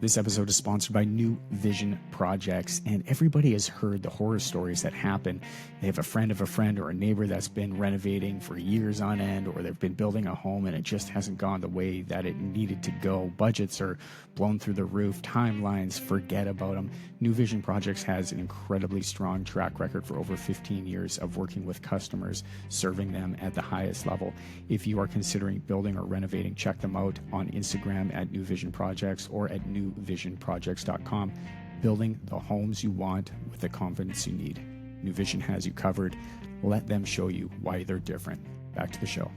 This episode is sponsored by New Vision Projects, and everybody has heard the horror stories that happen. They have a friend of a friend or a neighbor that's been renovating for years on end, or they've been building a home and it just hasn't gone the way that it needed to go. Budgets are blown through the roof, timelines, forget about them. New Vision Projects has an incredibly strong track record for over 15 years of working with customers, serving them at the highest level. If you are considering building or renovating, check them out on Instagram at New Vision Projects or at newvisionprojects.com. Building the homes you want with the confidence you need. New Vision has you covered. Let them show you why they're different. Back to the show.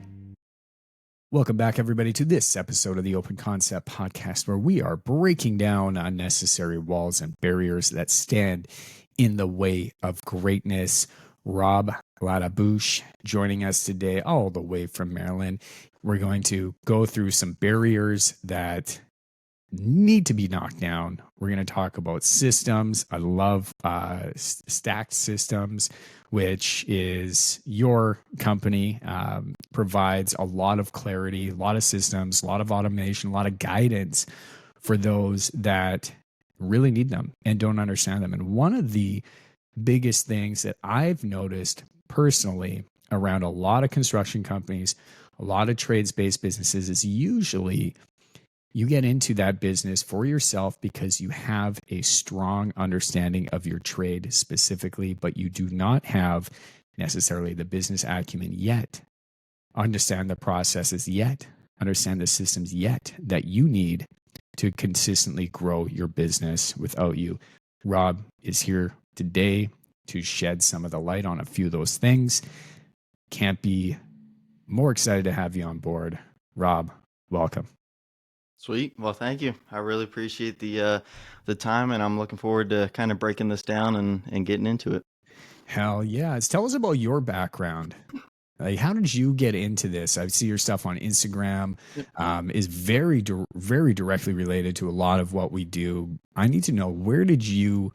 Welcome back, everybody, to this episode of the Open Concept Podcast, where we are breaking down unnecessary walls and barriers that stand in the way of greatness. Rob Ladabouche joining us today, all the way from Maryland. We're going to go through some barriers that need to be knocked down. We're going to talk about systems. I love stacked systems, which is your company provides a lot of clarity, a lot of systems, a lot of automation, a lot of guidance for those that really need them and don't understand them. And one of the biggest things that I've noticed personally around a lot of construction companies, a lot of trades-based businesses, is usually you get into that business for yourself because you have a strong understanding of your trade specifically, but you do not have necessarily the business acumen yet, understand the processes yet, understand the systems yet that you need to consistently grow your business without you. Rob is here today to shed some of the light on a few of those things. Can't be more excited to have you on board. Rob, welcome. Sweet. Well, thank you. I really appreciate the time, and I'm looking forward to kind of breaking this down and getting into it. Hell yeah. Tell us about your background. Like, how did you get into this? I see your stuff on Instagram is very directly related to a lot of what we do. I need to know, where did you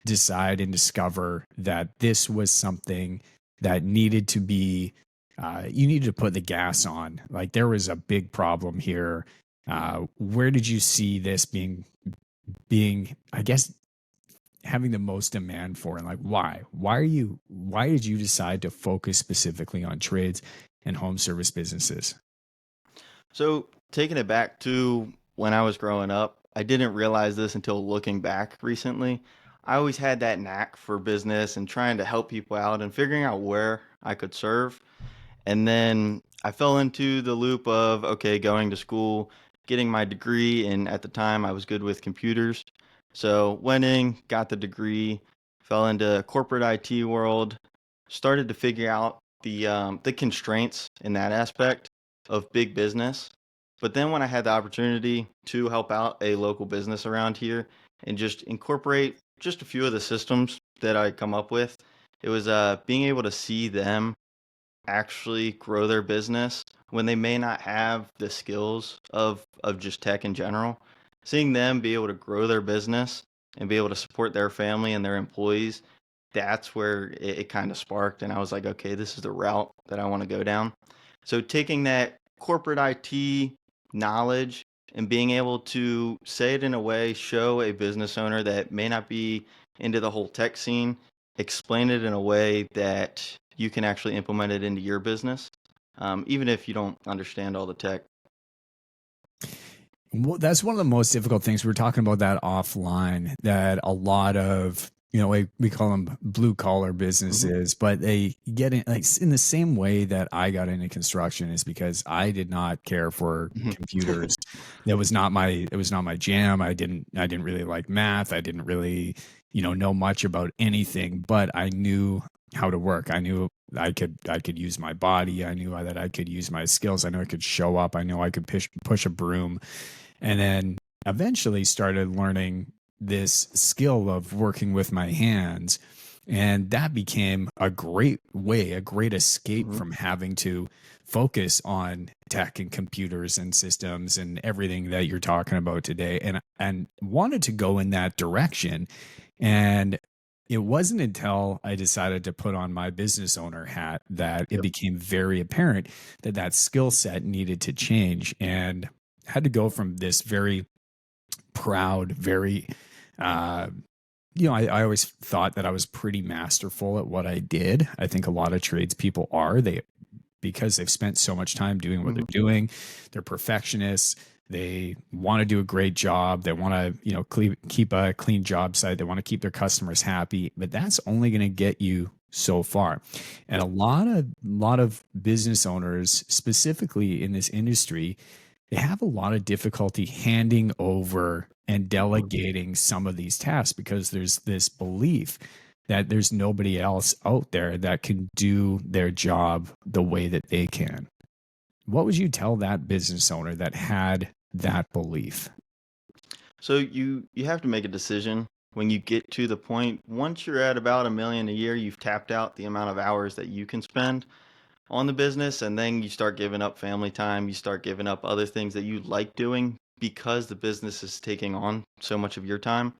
decide and discover that this was something that needed to be, you needed to put the gas on? Like, there was a big problem here. Where did you see this being, I guess, having the most demand for, and like, why did you decide to focus specifically on trades and home service businesses? So taking it back to when I was growing up, I didn't realize this until looking back recently. I always had that knack for business and trying to help people out and figuring out where I could serve. And then I fell into the loop of, okay, going to school, getting my degree, and at the time I was good with computers. So went in, got the degree, fell into corporate IT world, started to figure out the constraints in that aspect of big business. But then when I had the opportunity to help out a local business around here and just incorporate just a few of the systems that I come up with, it was being able to see them actually grow their business when they may not have the skills of just tech in general. Seeing them be able to grow their business and be able to support their family and their employees, that's where it kind of sparked. And I was like, okay, this is the route that I want to go down. So taking that corporate IT knowledge and being able to say it in a way, show a business owner that may not be into the whole tech scene, explain it in a way that you can actually implement it into your business, even if you don't understand all the tech. Well, that's one of the most difficult things. We were talking about that offline, that a lot of, we call them blue collar businesses, but they get in, like, in the same way that I got into construction, is because I did not care for computers. It was not my jam. I didn't really like math. I didn't really, know much about anything, but I knew how to work. I knew I could use my body. I knew that I could use my skills. I know I could show up. I know I could push a broom. And then eventually started learning this skill of working with my hands. And that became a great way, a great escape Hmm. from having to focus on tech and computers and systems and everything that you're talking about today. And wanted to go in that direction. And it wasn't until I decided to put on my business owner hat that it Yep. became very apparent that that skill set needed to change. And had to go from this very proud, very, uh, I always thought that I was pretty masterful at what I did. I think a lot of tradespeople are. Because they've spent so much time doing what they're Hmm. doing. They're perfectionists. They want to do a great job. They want to, keep a clean job site. They want to keep their customers happy, but that's only going to get you so far. And Yep. a lot of business owners, specifically in this industry, they have a lot of difficulty handing over and Hmm. delegating some of these tasks because there's this belief that there's nobody else out there that can do their job the way that they can. What would you tell that business owner that had that belief? So you have to make a decision when you get to the point. Once you're at about 1 million a year, you've tapped out the amount of hours that you can spend on the business, and then you start giving up family time. You start giving up other things that you like doing because the business is taking on so much of your time.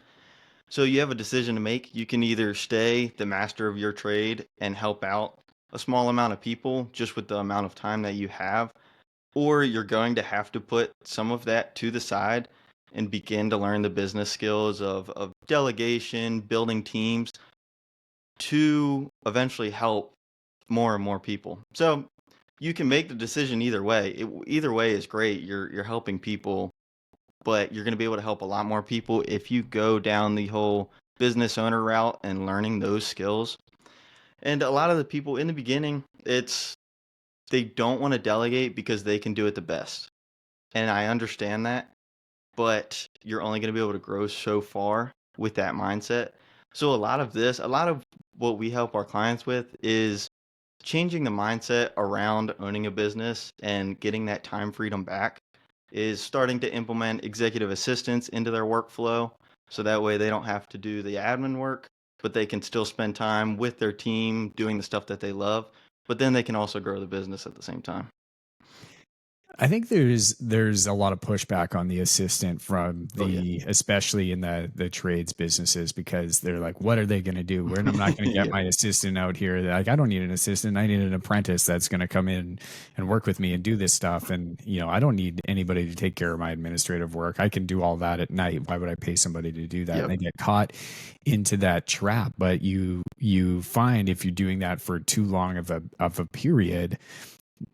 So you have a decision to make. You can either stay the master of your trade and help out a small amount of people just with the amount of time that you have, or you're going to have to put some of that to the side and begin to learn the business skills of delegation, building teams to eventually help more and more people. So you can make the decision either way. Either way is great. You're helping people, but you're going to be able to help a lot more people if you go down the whole business owner route and learning those skills. And a lot of the people in the beginning, they don't want to delegate because they can do it the best. And I understand that, but you're only going to be able to grow so far with that mindset. So a lot of what we help our clients with is changing the mindset around owning a business and getting that time freedom back, is starting to implement executive assistants into their workflow so that way they don't have to do the admin work, but they can still spend time with their team doing the stuff that they love, but then they can also grow the business at the same time. I think there's a lot of pushback on the assistant from Oh yeah. the especially in the trades businesses because they're like, what are they going to do? I'm not going to get Yeah. my assistant out here. They're like, I don't need an assistant. I need an apprentice that's going to come in and work with me and do this stuff. And I don't need anybody to take care of my administrative work. I can do all that at night. Why would I pay somebody to do that? And Yep. they get caught into that trap. But you find if you're doing that for too long of a period,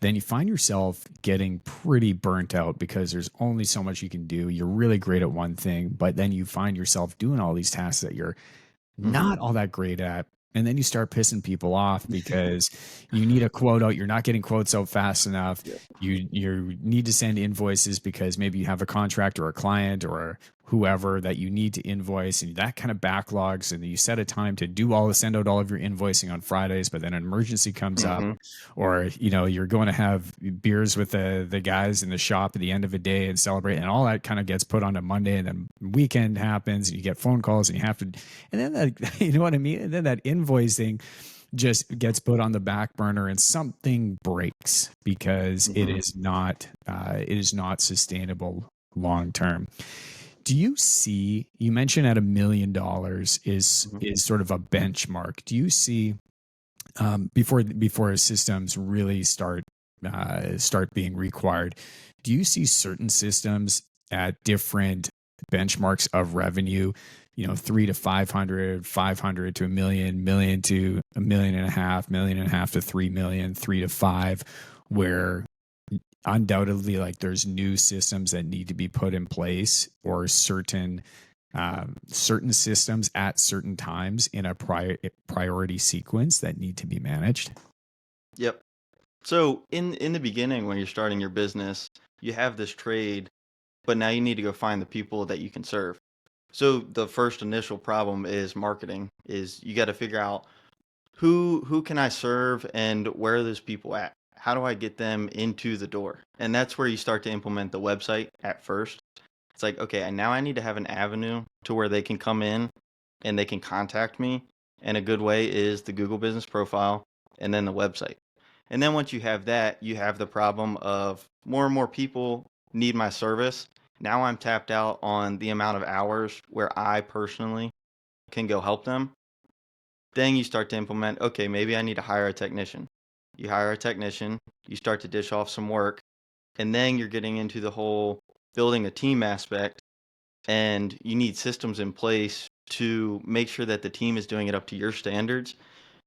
then you find yourself getting pretty burnt out because there's only so much you can do. You're really great at one thing, but then you find yourself doing all these tasks that you're Hmm. not all that great at. And then you start pissing people off because you need a quote out. You're not getting quotes out fast enough. Yep. You need to send invoices because maybe you have a contract or a client or whoever that you need to invoice, and that kind of backlogs. And you set a time to send out all of your invoicing on Fridays, but then an emergency comes up, Hmm. or you're going to have beers with the guys in the shop at the end of a day and celebrate, and all that kind of gets put on a Monday, and then weekend happens, and you get phone calls, and you have to, and then that, you know what I mean, and then that invoicing just gets put on the back burner, and something breaks because Hmm. it is not sustainable long term. Do you see? You mentioned at $1 million Hmm. is sort of a benchmark. Do you see before systems really start being required? Do you see certain systems at different benchmarks of revenue? 3 to 500, 500 to a million, million to a million and a half, million and a half to 3 million, 3 to 5, where undoubtedly like there's new systems that need to be put in place or certain systems at certain times in a priority sequence that need to be managed. Yep. So in the beginning, when you're starting your business, you have this trade, but now you need to go find the people that you can serve. So the first initial problem is marketing. Is you got to figure out who can I serve and where are those people at? How do I get them into the door? And that's where you start to implement the website at first. It's like, okay, and now I need to have an avenue to where they can come in and they can contact me. And a good way is the Google Business Profile and then the website. And then once you have that, you have the problem of more and more people need my service. Now I'm tapped out on the amount of hours where I personally can go help them. Then you start to implement, okay, maybe I need to hire a technician. You hire a technician, you start to dish off some work, and then you're getting into the whole building a team aspect, and you need systems in place to make sure that the team is doing it up to your standards.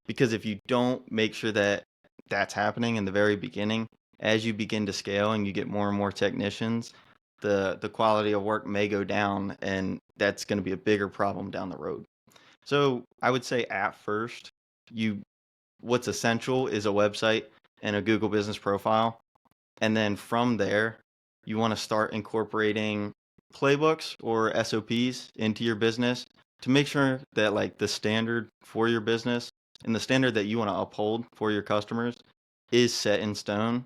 Because if you don't make sure that that's happening in the very beginning, as you begin to scale and you get more and more technicians, the quality of work may go down, and that's going to be a bigger problem down the road. So I would say at first, you what's essential is a website and a Google Business Profile. And then from there, you want to start incorporating playbooks or SOPs into your business to make sure that like the standard for your business and the standard that you want to uphold for your customers is set in stone.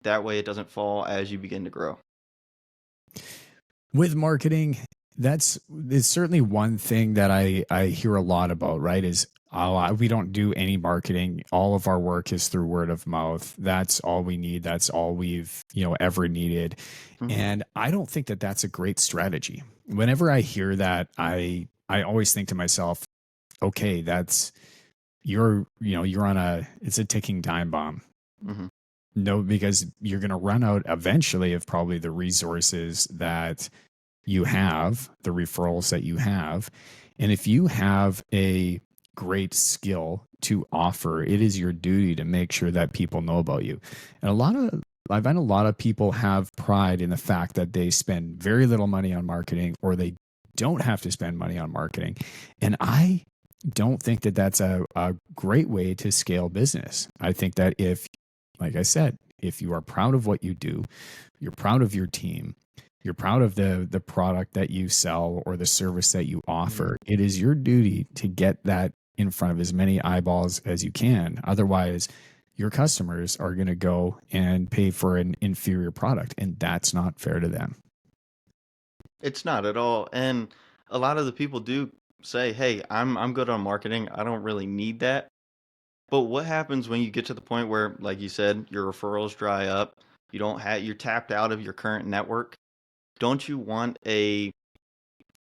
That way it doesn't fall as you begin to grow. With marketing, it's certainly one thing that I hear a lot about, right? Is we don't do any marketing. All of our work is through word of mouth. That's all we need. That's all we've, ever needed. Mhm. And I don't think that that's a great strategy. Whenever I hear that, I always think to myself, okay, you're on it's a ticking time bomb. Mhm. No, because you're going to run out eventually of probably the resources that you have, the referrals that you have. And if you have a great skill to offer, it is your duty to make sure that people know about you. And I find a lot of people have pride in the fact that they spend very little money on marketing, or they don't have to spend money on marketing. And I don't think that that's a great way to scale business. I think that like I said, if you are proud of what you do, you're proud of your team, you're proud of the product that you sell or the service that you offer, it is your duty to get that in front of as many eyeballs as you can. Otherwise, your customers are going to go and pay for an inferior product, and that's not fair to them. It's not at all. And a lot of the people do say, "Hey, I'm good on marketing. I don't really need that." But what happens when you get to the point where, like you said, your referrals dry up, you're tapped out of your current network? Don't you want a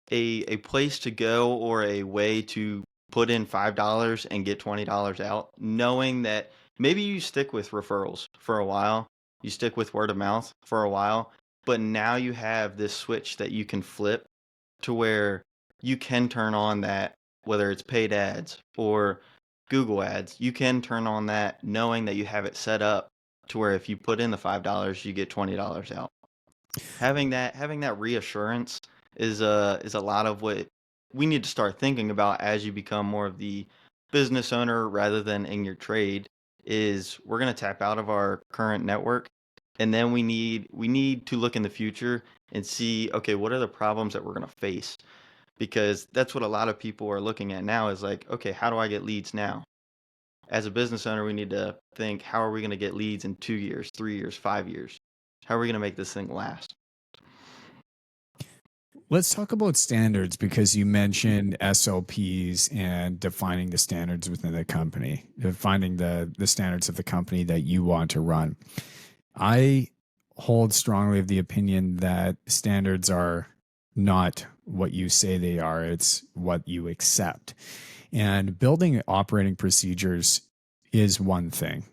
place to go or a way to put in $5 and get $20 out, knowing that maybe you stick with referrals for a while, you stick with word of mouth for a while, but now you have this switch that you can flip to where you can turn on that, whether it's paid ads or Google ads, you can turn on that knowing that you have it set up to where if you put in the $5, you get $20 out. Having that reassurance is a lot of what we need to start thinking about as you become more of the business owner rather than in your trade. Is we're going to tap out of our current network, and then we need to look in the future and see, okay, what are the problems that we're going to face? Because that's what a lot of people are looking at now is like, okay, how do I get leads now? As a business owner, we need to think, how are we going to get leads in 2 years, 3 years, 5 years? How are we going to make this thing last? Let's talk about standards, because you mentioned SOPs and defining the standards within the company, defining the standards of the company that you want to run. I hold strongly of the opinion that standards are not what you say they are, it's what you accept. And building operating procedures is one thing,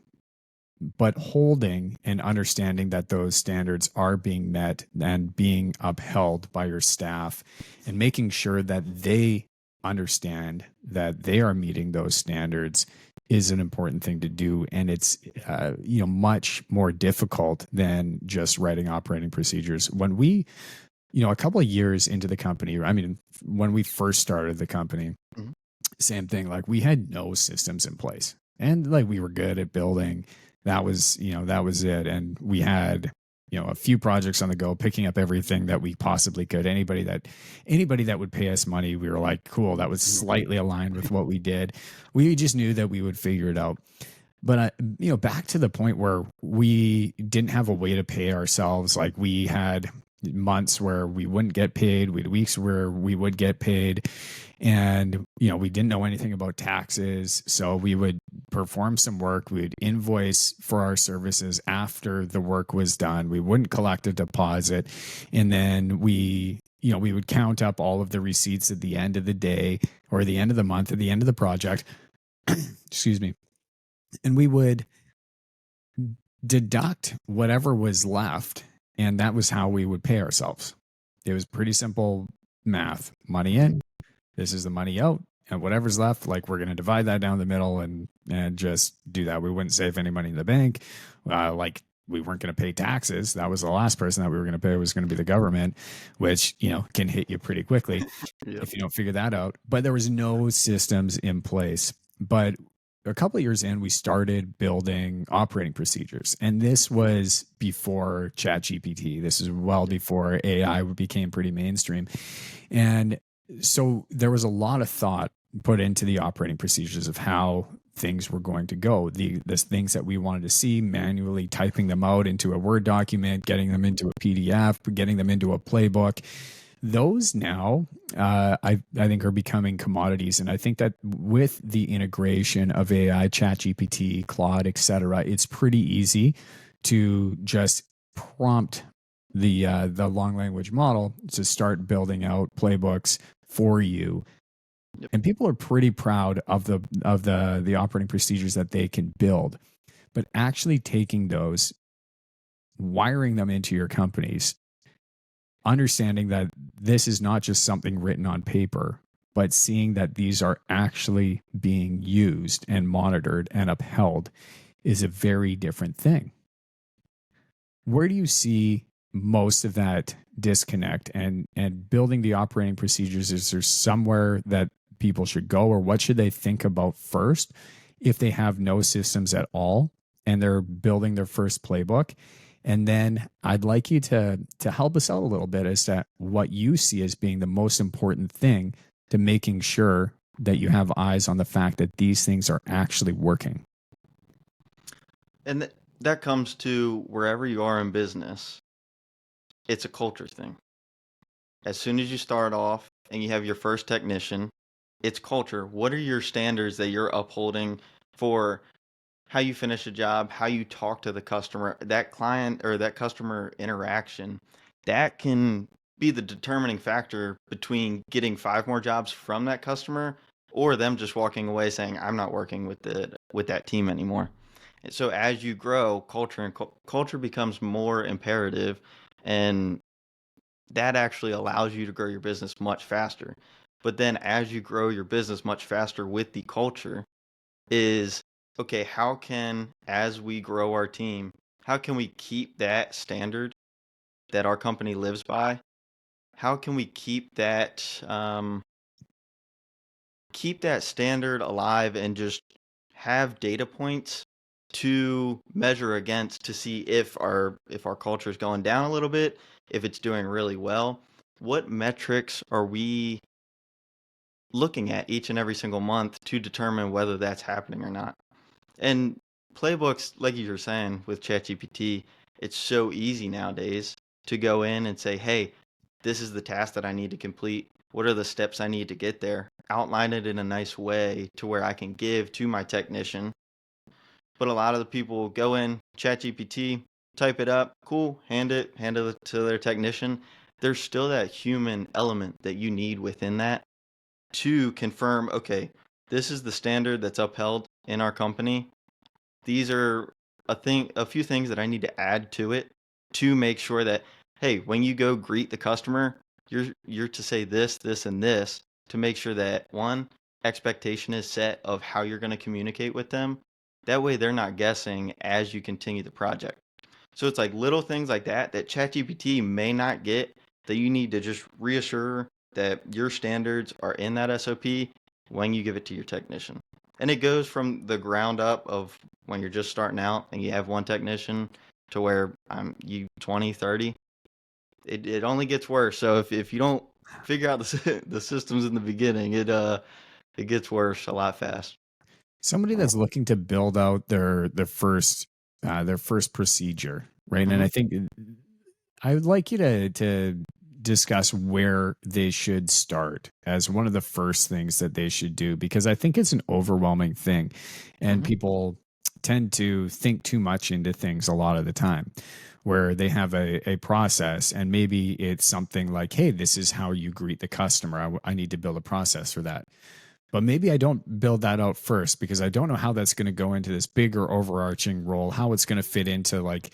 but holding and understanding that those standards are being met and being upheld by your staff, and making sure that they understand that they are meeting those standards, is an important thing to do. And it's much more difficult than just writing operating procedures. When we, a couple of years into the company, I mean, when we first started the company, Mhm. same thing, like we had no systems in place, and like we were good at building. That was it. And we had a few projects on the go, picking up everything that we possibly could. Anybody that would pay us money, we were like, cool, that was slightly aligned with what we did. We just knew that we would figure it out. But back to the point where we didn't have a way to pay ourselves. Like, we had months where we wouldn't get paid, we had weeks where we would get paid, and we didn't know anything about taxes. So we would perform some work, we would invoice for our services after the work was done, we wouldn't collect a deposit, and then we would count up all of the receipts at the end of the day, or the end of the month, at the end of the project. Excuse me. And we would deduct whatever was left, and that was how we would pay ourselves. It was pretty simple math. Money in, this is the money out, and whatever's left, like, we're going to divide that down the middle and just do that. We wouldn't save any money in the bank. Like, we weren't going to pay taxes. That was the last person that we were going to pay, was going to be the government, which can hit you pretty quickly if you don't figure that out. But there was no systems in place. But a couple of years in, we started building operating procedures. And this was before ChatGPT. This is well before AI became pretty mainstream. And so there was a lot of thought put into the operating procedures of how things were going to go. The things that we wanted to see, manually typing them out into a Word document, getting them into a PDF, getting them into a playbook. Those now, I think, are becoming commodities. And I think that with the integration of AI, ChatGPT, Claude, etc., it's pretty easy to just prompt the long language model to start building out playbooks for you. Yep. And people are pretty proud of the operating procedures that they can build. But actually taking those, wiring them into your companies, understanding that this is not just something written on paper, but seeing that these are actually being used and monitored and upheld, is a very different thing. Where do you see most of that disconnect, and building the operating procedures? Is there somewhere that people should go, or what should they think about first if they have no systems at all and they're building their first playbook? And then I'd like you to help us out a little bit as to what you see as being the most important thing to making sure that you have eyes on the fact that these things are actually working. And that comes to wherever you are in business, it's a culture thing. As soon as you start off and you have your first technician, it's culture. What are your standards that you're upholding for how you finish a job, how you talk to the customer, that client or that customer interaction? That can be the determining factor between getting 5 more jobs from that customer, or them just walking away saying, I'm not working with that team anymore. And so as you grow, culture becomes more imperative, and that actually allows you to grow your business much faster. But then as you grow your business much faster with the culture, is, okay, how can, as we grow our team, how can we keep that standard that our company lives by? How can we keep that standard alive, and just have data points to measure against, to see if our culture is going down a little bit, if it's doing really well? What metrics are we looking at each and every single month to determine whether that's happening or not? And playbooks, like you were saying with ChatGPT, it's so easy nowadays to go in and say, hey, this is the task that I need to complete. What are the steps I need to get there? Outline it in a nice way to where I can give to my technician. But a lot of the people go in, ChatGPT, type it up, cool, hand it to their technician. There's still that human element that you need within that to confirm, okay, this is the standard that's upheld in our company. These are a few things that I need to add to it to make sure that, hey, when you go greet the customer, you're to say this, and this, to make sure that, one, expectation is set of how you're going to communicate with them. That way they're not guessing as you continue the project. So it's like little things like that ChatGPT may not get, that you need to just reassure that your standards are in that SOP when you give it to your technician. And it goes from the ground up of when you're just starting out and you have one technician, to where you 20, 30. It only gets worse. So if you don't figure out the systems in the beginning, it gets worse a lot fast. Somebody that's looking to build out their first procedure, right? And Hmm. I think I would like you to discuss where they should start as one of the first things that they should do, because I think it's an overwhelming thing, and Hmm. people tend to think too much into things a lot of the time, where they have a process and maybe it's something like, hey, this is how you greet the customer. I need to build a process for that. But maybe I don't build that out first because I don't know how that's going to go into this bigger overarching role, how it's going to fit into like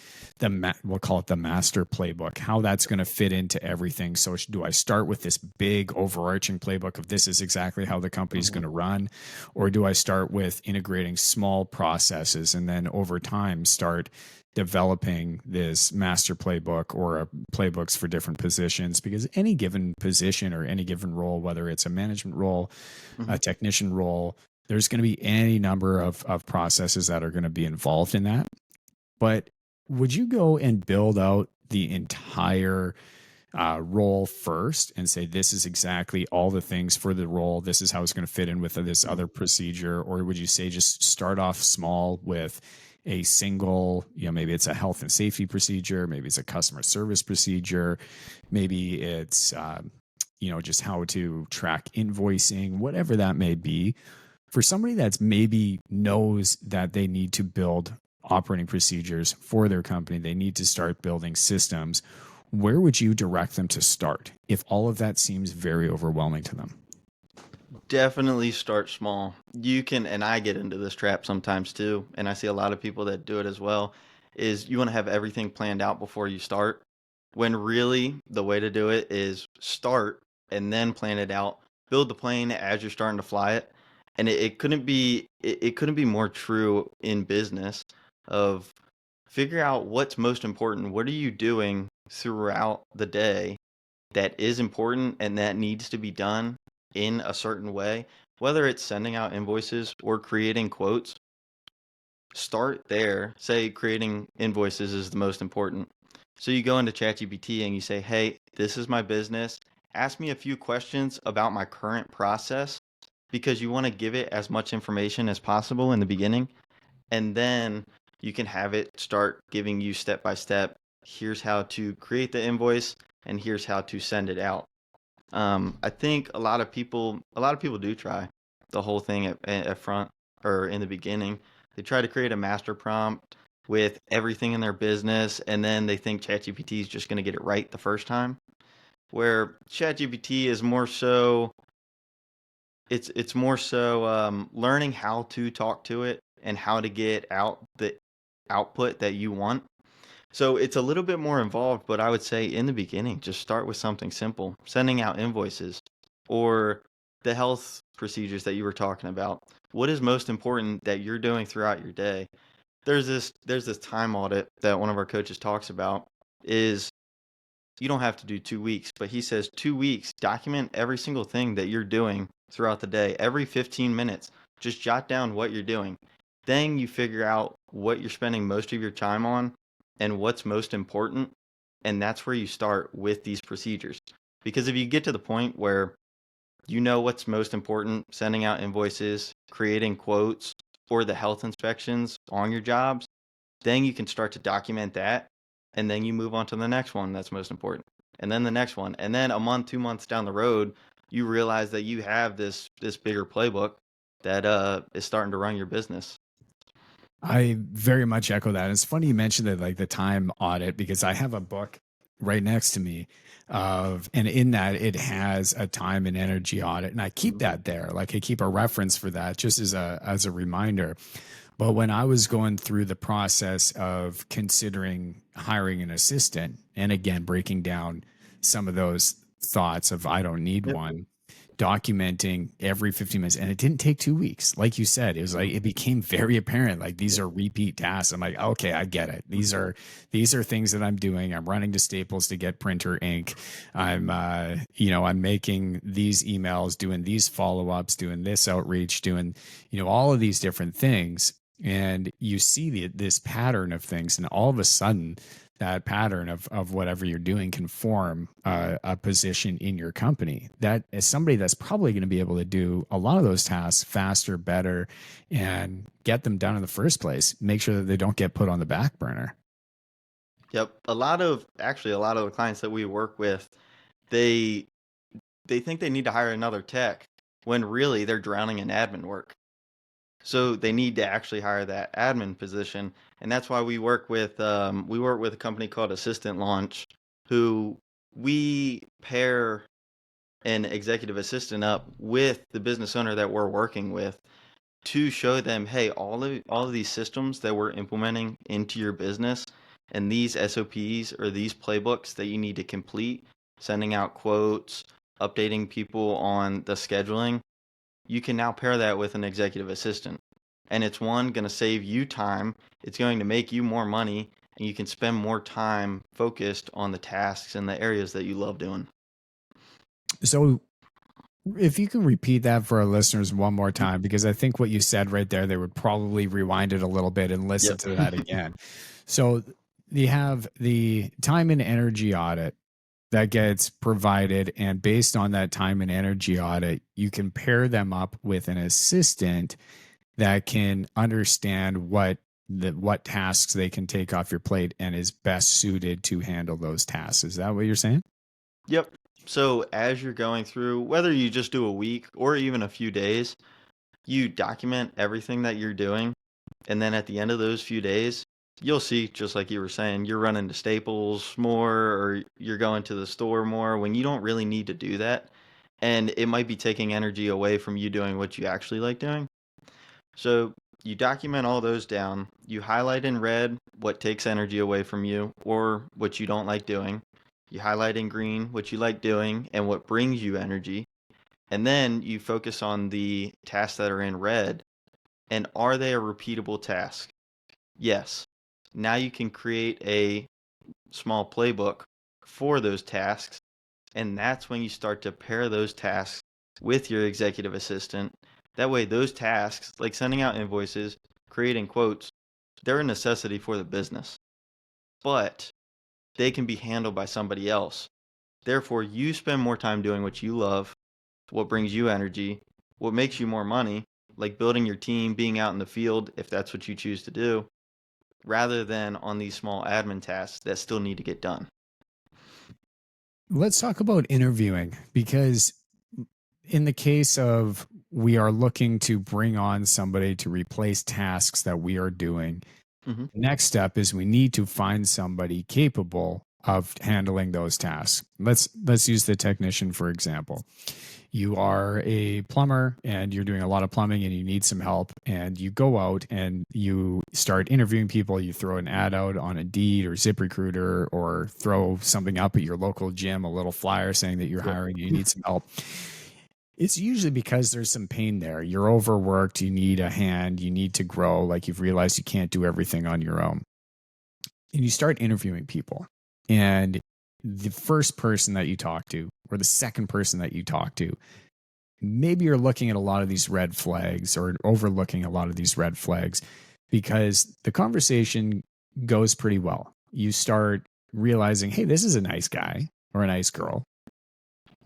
we'll call it the master playbook, how that's going to fit into everything. So do I start with this big overarching playbook of this is exactly how the company is going Hmm. to run? Or do I start with integrating small processes and then over time start developing this master playbook or playbooks for different positions? Because any given position or any given role, whether it's a management role, Hmm. a technician role, there's going to be any number of processes that are going to be involved in that. But would you go and build out the entire role first and say, this is exactly all the things for the role? This is how it's going to fit in with this other procedure? Or would you say just start off small with a single, maybe it's a health and safety procedure, maybe it's a customer service procedure, maybe it's, just how to track invoicing, whatever that may be, for somebody that's maybe knows that they need to build operating procedures for their company, they need to start building systems. Where would you direct them to start if all of that seems very overwhelming to them? Definitely start small. You can, and I get into this trap sometimes too, and I see a lot of people that do it as well, is you want to have everything planned out before you start, when really the way to do it is start and then plan it out. Build the plane as you're starting to fly it. And it couldn't be more true in business of figure out what's most important. What are you doing throughout the day that is important and that needs to be done in a certain way, whether it's sending out invoices or creating quotes. Start there. Say creating invoices is the most important. So you go into ChatGPT and you say, hey, this is my business. Ask me a few questions about my current process, because you want to give it as much information as possible in the beginning. And then you can have it start giving you step by step. Here's how to create the invoice and here's how to send it out. I think a lot of people do try the whole thing at front or in the beginning. They try to create a master prompt with everything in their business, and then they think ChatGPT is just going to get it right the first time. Where ChatGPT is more so, it's more so learning how to talk to it and how to get out the output that you want. So it's a little bit more involved, but I would say in the beginning, just start with something simple, sending out invoices or the health procedures that you were talking about. What is most important that you're doing throughout your day? There's this time audit that one of our coaches talks about, is you don't have to do 2 weeks, but he says 2 weeks, document every single thing that you're doing throughout the day, every 15 minutes. Just jot down what you're doing. Then you figure out what you're spending most of your time on and what's most important. And that's where you start with these procedures. Because if you get to the point where you know what's most important, sending out invoices, creating quotes, or the health inspections on your jobs, then you can start to document that, and then you move on to the next one that's most important, and then the next one, and then a month, 2 months down the road, you realize that you have this bigger playbook that is starting to run your business. I very much echo that. It's funny you mentioned that, like the time audit, because I have a book right next to me and in that it has a time and energy audit, and I keep Mhm. that there. Like I keep a reference for that just as a reminder. But when I was going through the process of considering hiring an assistant, and again, breaking down some of those thoughts of I don't need Yep. one, documenting every 15 minutes. And it didn't take 2 weeks. Like you said, it was like, Mhm. it became very apparent. Like these are repeat tasks. I'm like, okay, I get it. These are things that I'm doing. I'm running to Staples to get printer ink. I'm making these emails, doing these follow-ups, doing this outreach, doing, all of these different things. and you see this pattern of things, and all of a sudden that pattern of whatever you're doing can form a position in your company that is somebody that's probably going to be able to do a lot of those tasks faster, better, and get them done in the first place. Make sure that they don't get put on the back burner. Yep. A lot of the clients that we work with, they they think they need to hire another tech when really they're drowning in admin work. So they need to actually hire that admin position, and that's why we work with a company called Assistant Launch, who we pair an executive assistant up with the business owner that we're working with to show them, hey, all of these systems that we're implementing into your business and these SOPs or these playbooks that you need to complete, sending out quotes, updating people on the scheduling, you can now pair that with an executive assistant. And it's going to save you time, it's going to make you more money, and you can spend more time focused on the tasks and the areas that you love doing. So if you can repeat that for our listeners one more Mhm. time, because I think what you said right there, they would probably rewind it a little bit and listen Yep. to that again. So you have the time and energy audit that gets provided, and based on that time and energy audit, you can pair them up with an assistant that can understand what tasks they can take off your plate and is best suited to handle those tasks. Is that what you're saying? Yep. So as you're going through, whether you just do a week or even a few days, you document everything that you're doing. And then at the end of those few days, you'll see, just like you were saying, you're running to Staples more or you're going to the store more when you don't really need to do that. And it might be taking energy away from you doing what you actually like doing. So you document all those down. You highlight in red what takes energy away from you or what you don't like doing. You highlight in green what you like doing and what brings you energy. And then you focus on the tasks that are in red. And are they a repeatable task? Yes. Now you can create a small playbook for those tasks. And that's when you start to pair those tasks with your executive assistant. That way, those tasks, like sending out invoices, creating quotes, they're a necessity for the business, but they can be handled by somebody else. Therefore, you spend more time doing what you love, what brings you energy, what makes you more money, like building your team, being out in the field, if that's what you choose to do, rather than on these small admin tasks that still need to get done. Let's talk about interviewing, because in the case of we are looking to bring on somebody to replace tasks that we are doing, Hmm. next step is we need to find somebody capable of handling those tasks. Let's use the technician for example. You are a plumber and you're doing a lot of plumbing and you need some help, and you go out and you start interviewing people. You throw an ad out on Indeed or ZipRecruiter, or throw something up at your local gym, a little flyer saying that you're Yep. hiring, you need some help. It's usually because there's some pain there. You're overworked, you need a hand, you need to grow, like you've realized you can't do everything on your own. And you start interviewing people. And the first person that you talk to, or the second person that you talk to, maybe you're looking at a lot of these red flags or overlooking a lot of these red flags, because the conversation goes pretty well. You start realizing, hey, this is a nice guy or a nice girl.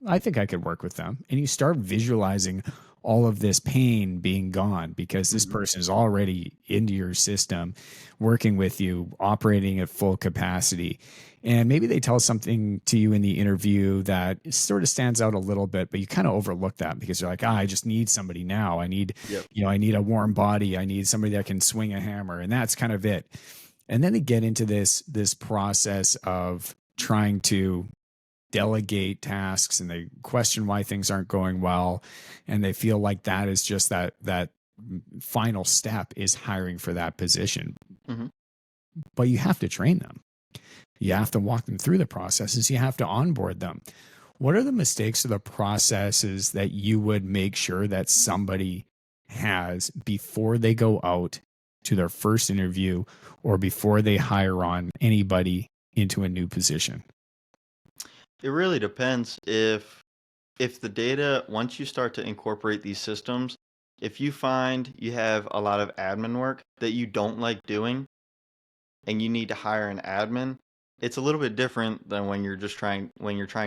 I think I could work with them. And you start visualizing all of this pain being gone because this Hmm. person is already into your system, working with you, operating at full capacity. And maybe they tell something to you in the interview that sort of stands out a little bit, but you kind of overlook that because you're like, I just need somebody now. I need, Yep. I need a warm body. I need somebody that can swing a hammer. And that's kind of it. And then they get into this process of trying to delegate tasks, and they question why things aren't going well, and they feel like that is just that final step is hiring for that position. Hmm. But you have to train them, you have to walk them through the processes, you have to onboard them. What are the mistakes or the processes that you would make sure that somebody has before they go out to their first interview, or before they hire on anybody into a new position? It really depends if the data, once you start to incorporate these systems, If you find you have a lot of admin work that you don't like doing and you need to hire an admin, it's a little bit different than when you're trying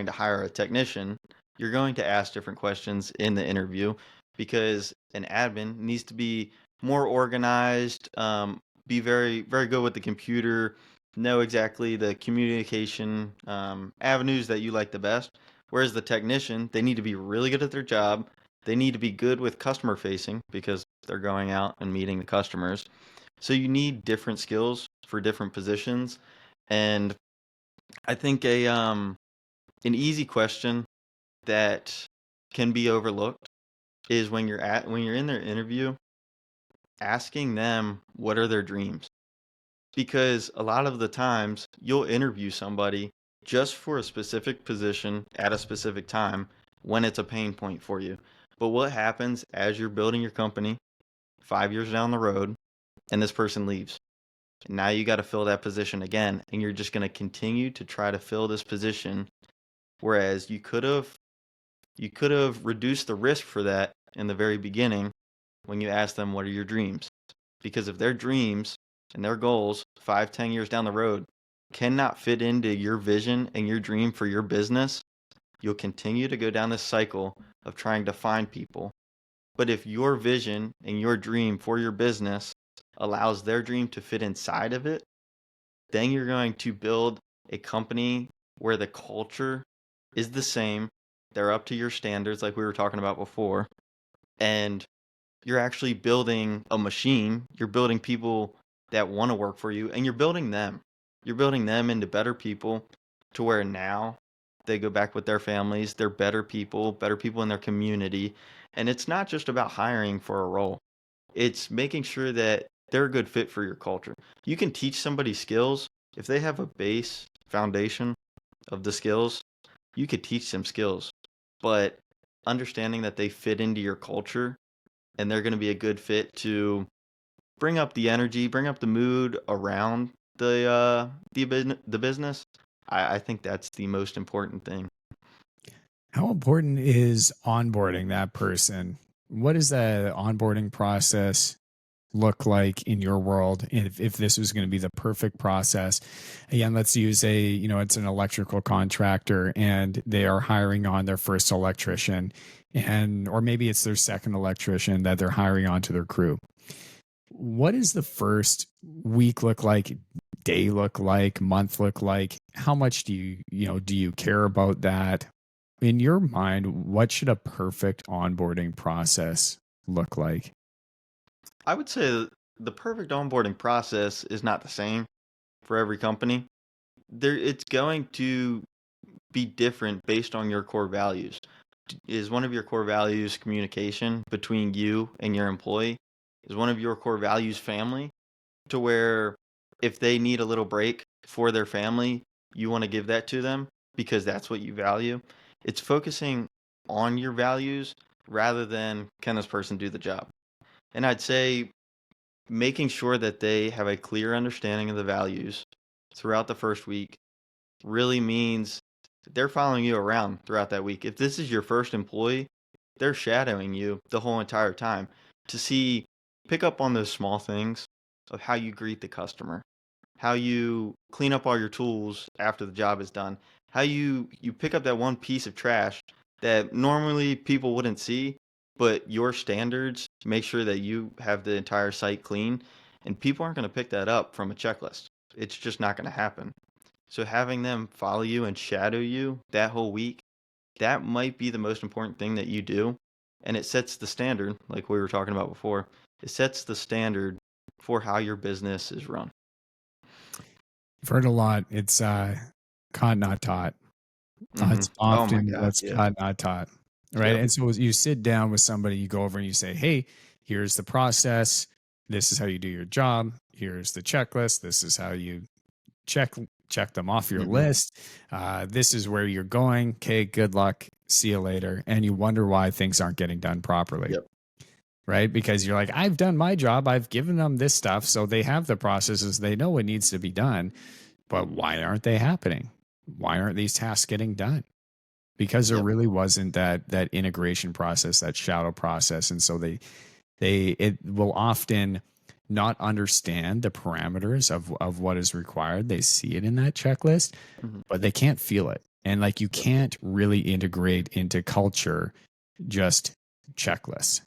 to hire a technician. You're going to ask different questions in the interview because an admin needs to be more organized, be very good with the computer, know exactly the communication avenues that you like the best. Whereas the technician, they need to be really good at their job. They need to be good with customer facing because they're going out and meeting the customers. So you need different skills for different positions. And I think a an easy question that can be overlooked is when you're in their interview, asking them what are their dreams. Because a lot of the times you'll interview somebody just for a specific position at a specific time when it's a pain point for you. But what happens as you're building your company 5 years down the road and this person leaves? Now you got to fill that position again, and you're just going to continue to try to fill this position. Whereas you could have reduced the risk for that in the very beginning when you asked them what are your dreams. Because if their dreams and their goals 5, 10 years down the road cannot fit into your vision and your dream for your business, you'll continue to go down this cycle of trying to find people. But if your vision and your dream for your business allows their dream to fit inside of it, then you're going to build a company where the culture is the same. They're up to your standards, like we were talking about before. And you're actually building a machine. You're building people that want to work for you, and you're building them. You're building them into better people to where now they go back with their families. They're better people in their community. And it's not just about hiring for a role, it's making sure that they're a good fit for your culture. You can teach somebody skills. If they have a base foundation of the skills, you could teach them skills. But understanding that they fit into your culture and they're going to be a good fit to bring up the energy, bring up the mood around the business. I think that's the most important thing. How important is onboarding that person? What does the onboarding process look like in your world? If this was going to be the perfect process, again, let's use it's an electrical contractor and they are hiring on their first electrician, or maybe it's their second electrician that they're hiring onto their crew. What does the first week look like? Day look like? Month look like? How much do you care about that? In your mind, what should a perfect onboarding process look like? I would say the perfect onboarding process is not the same for every company. It's going to be different based on your core values. Is one of your core values communication between you and your employee? Is one of your core values family? To where if they need a little break for their family, you want to give that to them because that's what you value. It's focusing on your values rather than can this person do the job. And I'd say making sure that they have a clear understanding of the values throughout the first week really means they're following you around throughout that week. If this is your first employee, they're shadowing you the whole entire time to pick up on those small things of how you greet the customer, how you clean up all your tools after the job is done, how you pick up that one piece of trash that normally people wouldn't see, but your standards make sure that you have the entire site clean, and people aren't going to pick that up from a checklist. It's just not going to happen. So having them follow you and shadow you that whole week, that might be the most important thing that you do. And it sets the standard, like we were talking about before. It sets the standard for how your business is run. I've heard a lot. It's caught not taught. Hmm. It's Oh my often God, what's yes. caught not taught, right? Yep. And so you sit down with somebody, you go over and you say, "Hey, here's the process. This is how you do your job. Here's the checklist. This is how you check check them off your Hmm. list. This is where you're going. Okay, good luck. See you later." And you wonder why things aren't getting done properly, Yep. right? Because you're like, I've done my job. I've given them this stuff. So they have the processes. They know what needs to be done. But why aren't they happening? Why aren't these tasks getting done? Because there Yep. really wasn't that integration process, that shadow process. And so It will often not understand the parameters of what is required. They see it in that checklist, Mhm. but they can't feel it. And like you Yep. can't really integrate into culture just checklists.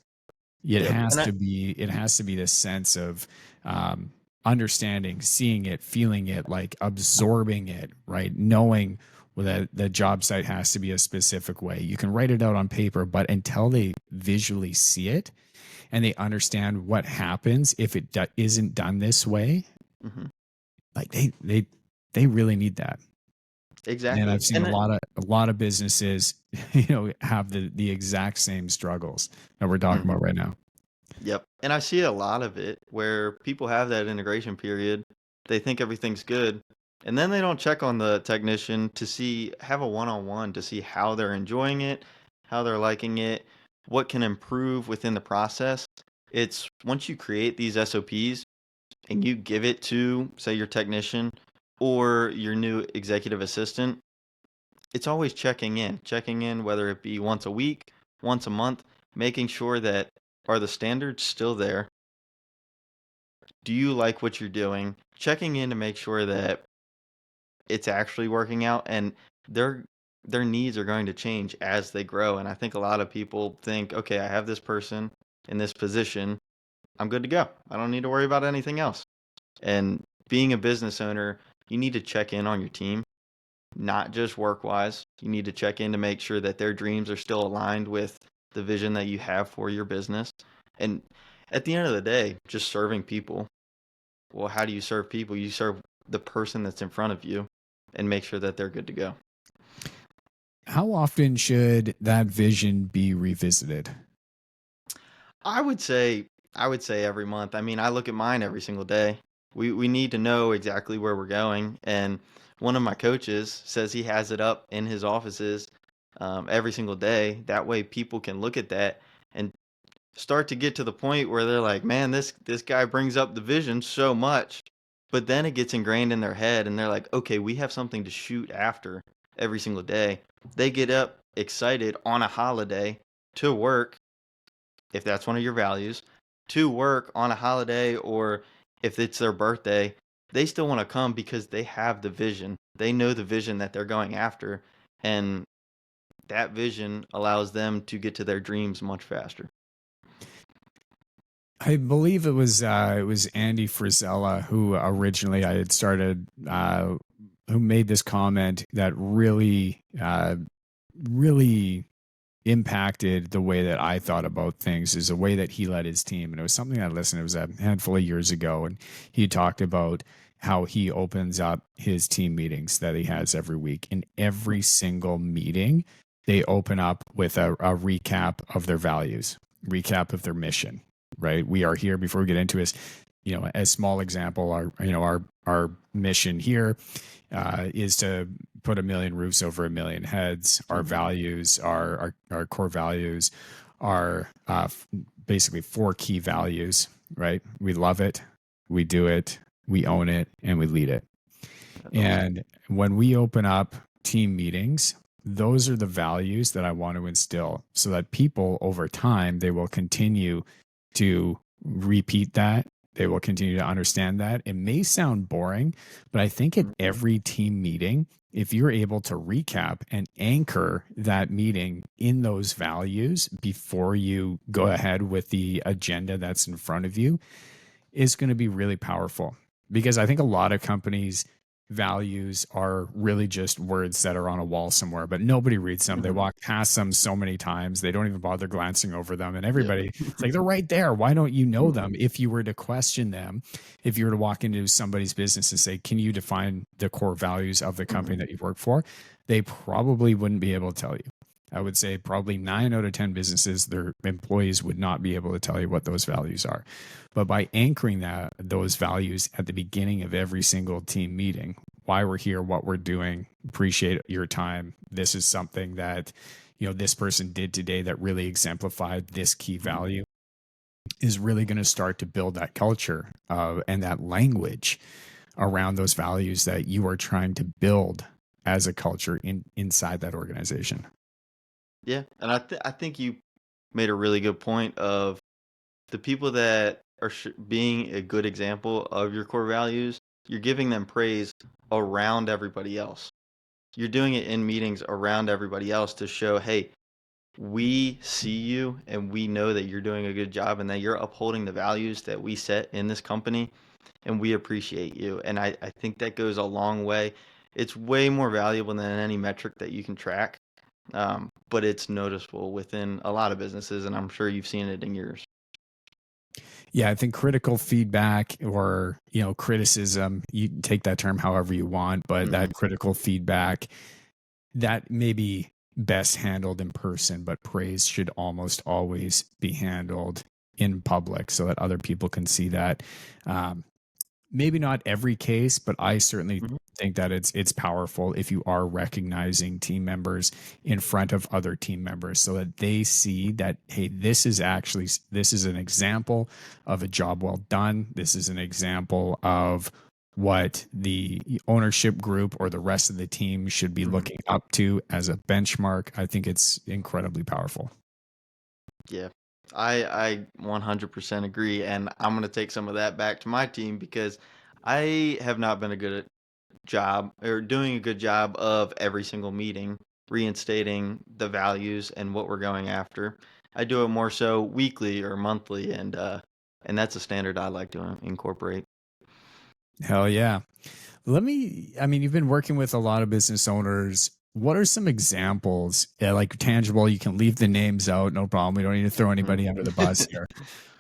Yep. And It has to be this sense of um, understanding, seeing it, feeling it, like absorbing it, right? Knowing that the job site has to be a specific way. You can write it out on paper, but until they visually see it and they understand what happens if it isn't done this way, mhm. like they really need that. And Exactly. I've seen And a lot of businesses, have the exact same struggles that we're talking mhm. about right now. Yep. And I see a lot of it where people have that integration period. They think everything's good. And then they don't check on the technician to see, have a one-on-one to see how they're enjoying it, how they're liking it, what can improve within the process. It's once you create these SOPs and you give it to, say, your technician or your new executive assistant, it's always checking in, whether it be once a week, once a month, making sure that are the standards still there? Do you like what you're doing? Checking in to make sure that it's actually working out, and their their needs are going to change as they grow. And I think a lot of people think, okay, I have this person in this position, I'm good to go. I don't need to worry about anything else. And being a business owner, you need to check in on your team, not just work wise. You need to check in to make sure that their dreams are still aligned with the vision that you have for your business. And at the end of the day, just serving people. Well, how do you serve people? You serve the person that's in front of you and make sure that they're good to go. How often should that vision be revisited? I would say I would say every month. I mean, I look at mine every single day. We need to know exactly where we're going, and one of my coaches says he has it up in his offices every single day. That way, people can look at that and start to get to the point where they're like, "Man, this guy brings up the vision so much." But then it gets ingrained in their head and they're like, "Okay, we have something to shoot after every single day." They get up excited on a holiday to work, if that's one of your values, to work on a holiday, or if it's their birthday, they still want to come because they have the vision. They know the vision that they're going after, and that vision allows them to get to their dreams much faster. I believe it was Andy Frisella who originally I had started who made this comment that really impacted the way that I thought about things, is the way that he led his team. And it was something I listened, it was a handful of years ago. And he talked about how he opens up his team meetings that he has every week. In every single meeting, they open up with a recap of their values, recap of their mission, right? We are here, before we get into this, a small example, our mission here is to put 1 million roofs over 1 million heads. Our Mhm. values, our core values are basically 4 key values, right? We love it, we do it, we own it, and we lead it. That's awesome. And when we open up team meetings, those are the values that I want to instill, so that people over time, they will continue to repeat that. They will continue to understand that. It may sound boring, but I think at Mhm. every team meeting, if you're able to recap and anchor that meeting in those values before you go ahead with the agenda that's in front of you, is going to be really powerful. Because I think a lot of companies' values are really just words that are on a wall somewhere, but nobody reads them. They Mhm. walk past them so many times, they don't even bother glancing over them. And Yep. everybody, it's like, they're right there. Why don't you know them? If you were to question them, if you were to walk into somebody's business and say, can you define the core values of the company Mhm. that you work for? They probably wouldn't be able to tell you. I would say probably 9 out of 10 businesses, their employees would not be able to tell you what those values are. But by anchoring those values at the beginning of every single team meeting, why we're here, what we're doing, appreciate your time. This is something that, this person did today that really exemplified this key Mhm. value, is really going to start to build that culture and that language around those values that you are trying to build as a culture inside that organization. Yeah, and I think you made a really good point of the people that are being a good example of your core values, you're giving them praise around everybody else. You're doing it in meetings around everybody else to show, hey, we see you and we know that you're doing a good job and that you're upholding the values that we set in this company and we appreciate you. And I think that goes a long way. It's way more valuable than any metric that you can track, but it's noticeable within a lot of businesses, and I'm sure you've seen it in yours. Yeah, I think critical feedback or, criticism, you take that term however you want, but Hmm. that critical feedback, that may be best handled in person, but praise should almost always be handled in public so that other people can see that. Um, Maybe not every case, but I certainly Hmm. think that it's powerful if you are recognizing team members in front of other team members so that they see that, hey, this is an example of a job well done. This is an example of what the ownership group or the rest of the team should be Hmm. looking up to as a benchmark. I think it's incredibly powerful. Yeah, I 100% agree, and I'm gonna take some of that back to my team because I have not been a good job or doing a good job of every single meeting reinstating the values and what we're going after. I do it more so weekly or monthly, and that's a standard I like to incorporate. Hell yeah. I mean, you've been working with a lot of business owners. What are some examples, like tangible? You can leave the names out, no problem. We don't need to throw Mhm. anybody under the bus here.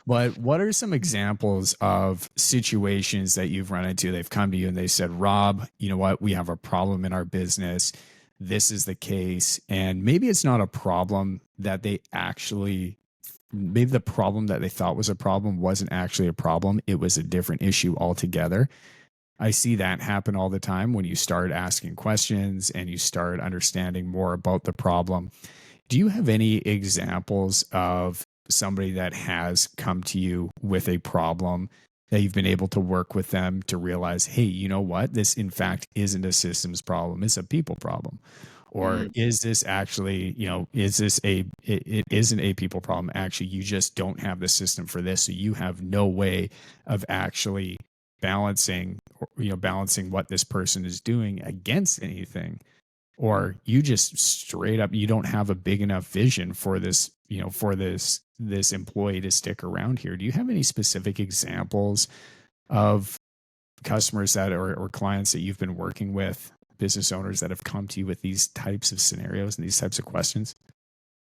But what are some examples of situations that you've run into? They've come to you and they said, Rob, you know what? We have a problem in our business. This is the case. And maybe it's not a problem that maybe the problem that they thought was a problem wasn't actually a problem. It was a different issue altogether. I see that happen all the time when you start asking questions and you start understanding more about the problem. Do you have any examples of somebody that has come to you with a problem that you've been able to work with them to realize, hey, you know what? This, in fact, isn't a systems problem, it's a people problem. Or Mm. is this actually, is this it isn't a people problem. Actually, you just don't have the system for this. So you have no way of actually balancing what this person is doing against anything, or you just straight up you don't have a big enough vision for this employee to stick around here. Do you have any specific examples of customers that or clients that you've been working with, business owners that have come to you with these types of scenarios and these types of questions?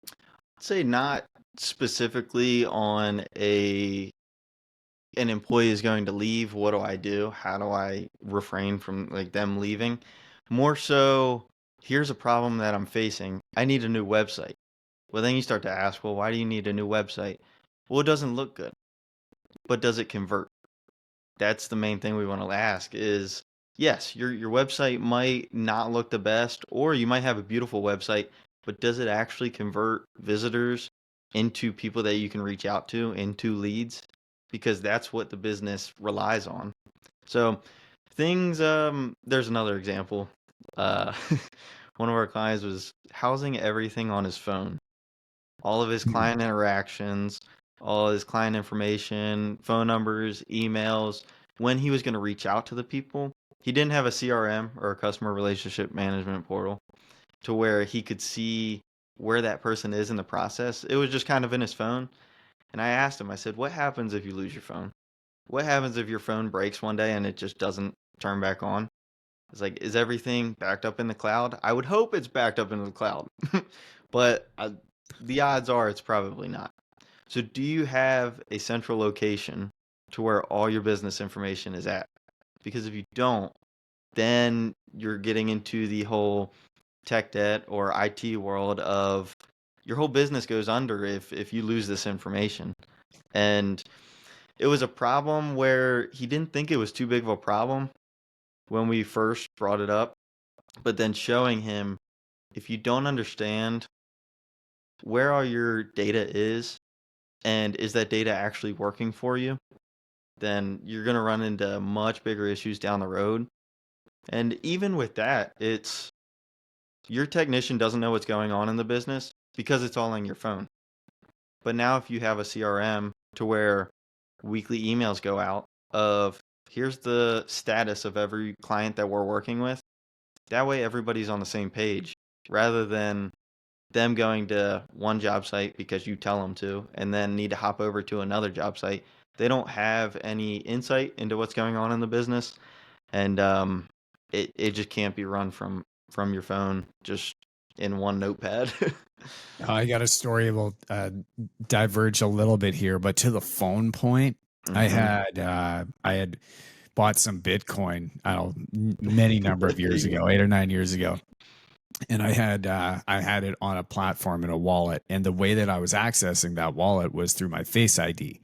I'd say not specifically on a an employee is going to leave. What do I do? How do I refrain from like them leaving? More so, here's a problem that I'm facing. I need a new website. Well, then you start to ask, well, why do you need a new website? Well, it doesn't look good, but does it convert? That's the main thing we want to ask is yes, your website might not look the best, or you might have a beautiful website, but does it actually convert visitors into people that you can reach out to, into leads? Because that's what the business relies on. So things there's another example. Uh one of our clients was housing everything on his phone, all of his Hmm. client interactions, all his client information, phone numbers, emails. When he was going to reach out to the people, he didn't have a CRM or a customer relationship management portal to where he could see where that person is in the process. It was just kind of in his phone. And I asked him, I said, what happens if you lose your phone? What happens if your phone breaks one day and it just doesn't turn back on? It's like, is everything backed up in the cloud? I would hope it's backed up in the cloud, but the odds are it's probably not. So, do you have a central location to where all your business information is at? Because if you don't, then you're getting into the whole tech debt or IT world of your whole business goes under if you lose this information. And it was a problem where he didn't think it was too big of a problem when we first brought it up, but then showing him if you don't understand where all your data is and is that data actually working for you, then you're going to run into much bigger issues down the road. And even with that, it's your technician doesn't know what's going on in the business because it's all on your phone. But now if you have a CRM to where weekly emails go out of here's the status of every client that we're working with. That way everybody's on the same page rather than them going to one job site because you tell them to and then need to hop over to another job site. They don't have any insight into what's going on in the business, and it just can't be run from your phone just in one notepad. I got a story. Will diverge a little bit here, but to the phone point, Hmm. I had bought some Bitcoin. I don't know, many number of years ago, 8 or 9 years ago, and I had it on a platform in a wallet, and the way that I was accessing that wallet was through my Face ID,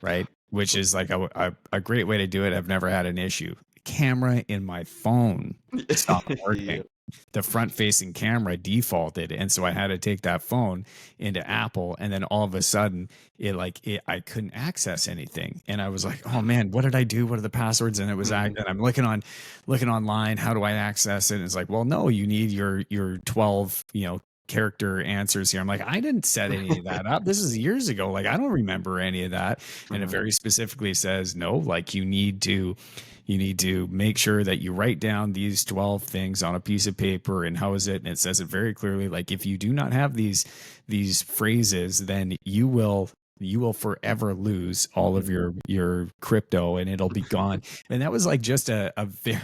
right? Which is like a great way to do it. I've never had an issue. Camera in my phone stopped Yeah. working. The front facing camera defaulted. And so I had to take that phone into Apple. And then all of a sudden I couldn't access anything. And I was like, oh man, what did I do? What are the passwords? And it was, Mhm. and I'm looking online. How do I access it? And it's like, well, no, you need your 12, character answers here. I'm like, I didn't set any of that up. This is years ago. Like, I don't remember any of that. And it Mhm. very specifically says, no, like you need to make sure that you write down these 12 things on a piece of paper and how is it? And it says it very clearly. Like, if you do not have these phrases, then you will forever lose all of your crypto and it'll be gone. And that was like just a very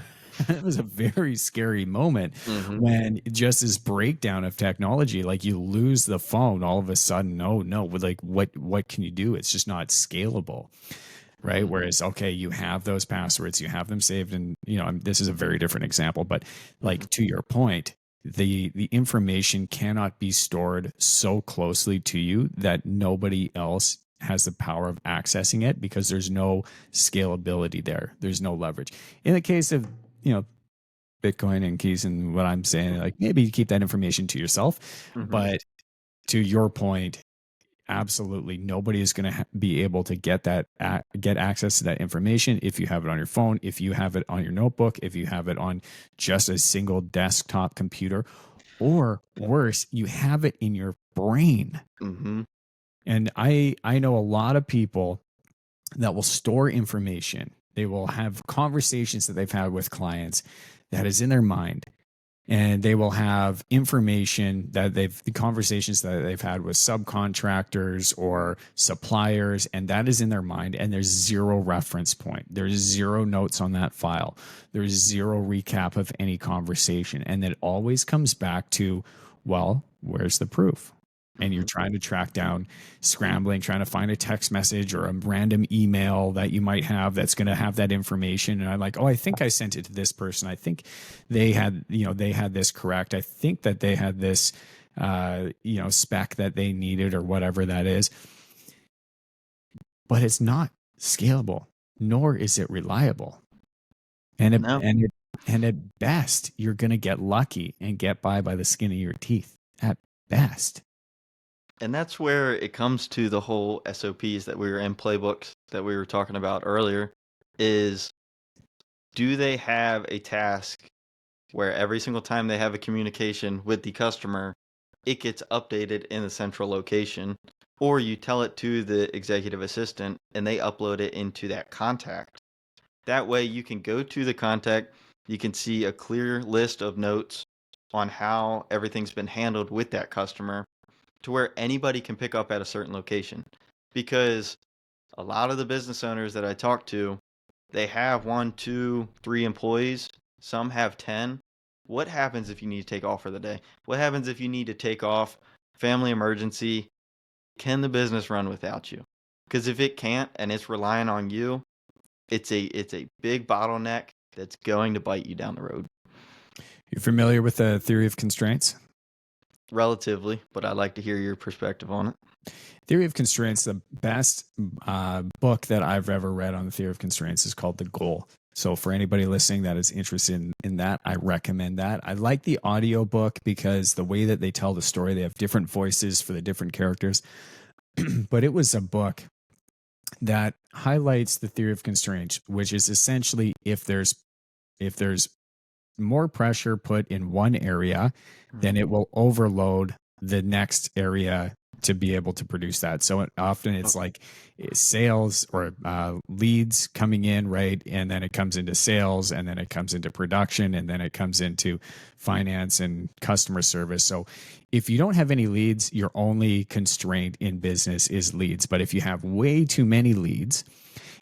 it was a very scary moment Mhm. when just this breakdown of technology, like you lose the phone all of a sudden. Oh no, like what can you do? It's just not scalable, right? Mhm. Whereas, okay, you have those passwords, you have them saved, and this is a very different example, but Mhm. like to your point, the information cannot be stored so closely to you that nobody else has the power of accessing it because there's no scalability there. There's no leverage. In the case of, you know, Bitcoin and keys and what I'm saying, like maybe you keep that information to yourself, Mhm. but to your point, absolutely nobody is going to be able to get access to that information if you have it on your phone, if you have it on your notebook, if you have it on just a single desktop computer, or worse, you have it in your brain. Mhm. And I know a lot of people that will store information. They will have conversations that they've had with clients that is in their mind, and they will have information that the conversations that they've had with subcontractors or suppliers, and that is in their mind, and there's zero reference point, there's zero notes on that file, there's zero recap of any conversation, and it always comes back to, well, where's the proof? And you're Mhm. trying to track down, scrambling, trying to find a text message or a random email that you might have that's going to have that information. And I'm like, oh, I think I sent it to this person. I think they had this correct. I think that they had this, spec that they needed or whatever that is. But it's not scalable, nor is it reliable. And it, No. and it, and at best, you're going to get lucky and get by the skin of your teeth. At best. And that's where it comes to the whole SOPs that we were in playbooks that we were talking about earlier is do they have a task where every single time they have a communication with the customer, it gets updated in the central location, or you tell it to the executive assistant and they upload it into that contact. That way you can go to the contact, you can see a clear list of notes on how everything's been handled with that customer to where anybody can pick up at a certain location. Because a lot of the business owners that I talk to, they have one, two, three employees. Some have 10. What happens if you need to take off for the day? What happens if you need to take off? Family emergency. Can the business run without you? Because if it can't and it's relying on you, it's a big bottleneck that's going to bite you down the road. You're familiar with the theory of constraints? Relatively, but I'd like to hear your perspective on it. Theory of constraints, the best book that I've ever read on the theory of constraints is called The Goal. So for anybody listening that is interested in that, I recommend that. I like the audio book because the way that they tell the story, they have different voices for the different characters. But it was a book that highlights the theory of constraints, which is essentially if there's more pressure put in one area, then Mhm. it will overload the next area to be able to produce that. So often it's like sales or leads coming in, right? And then it comes into sales, and then it comes into production, and then it comes into finance and customer service. So if you don't have any leads, your only constraint in business is leads. But if you have way too many leads,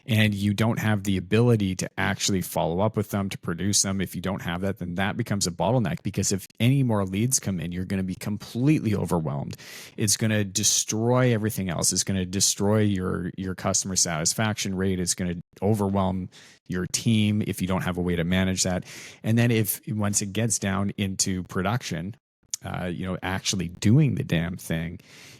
and you don't have the ability to actually follow up with them, to produce them, if you don't have that, then that becomes a bottleneck, because if any more leads come in, you're going to be completely overwhelmed. It's going to destroy everything else. It's going to destroy your customer satisfaction rate. It's going to overwhelm your team if you don't have a way to manage that. And then if once it gets down into production, actually doing the damn thing,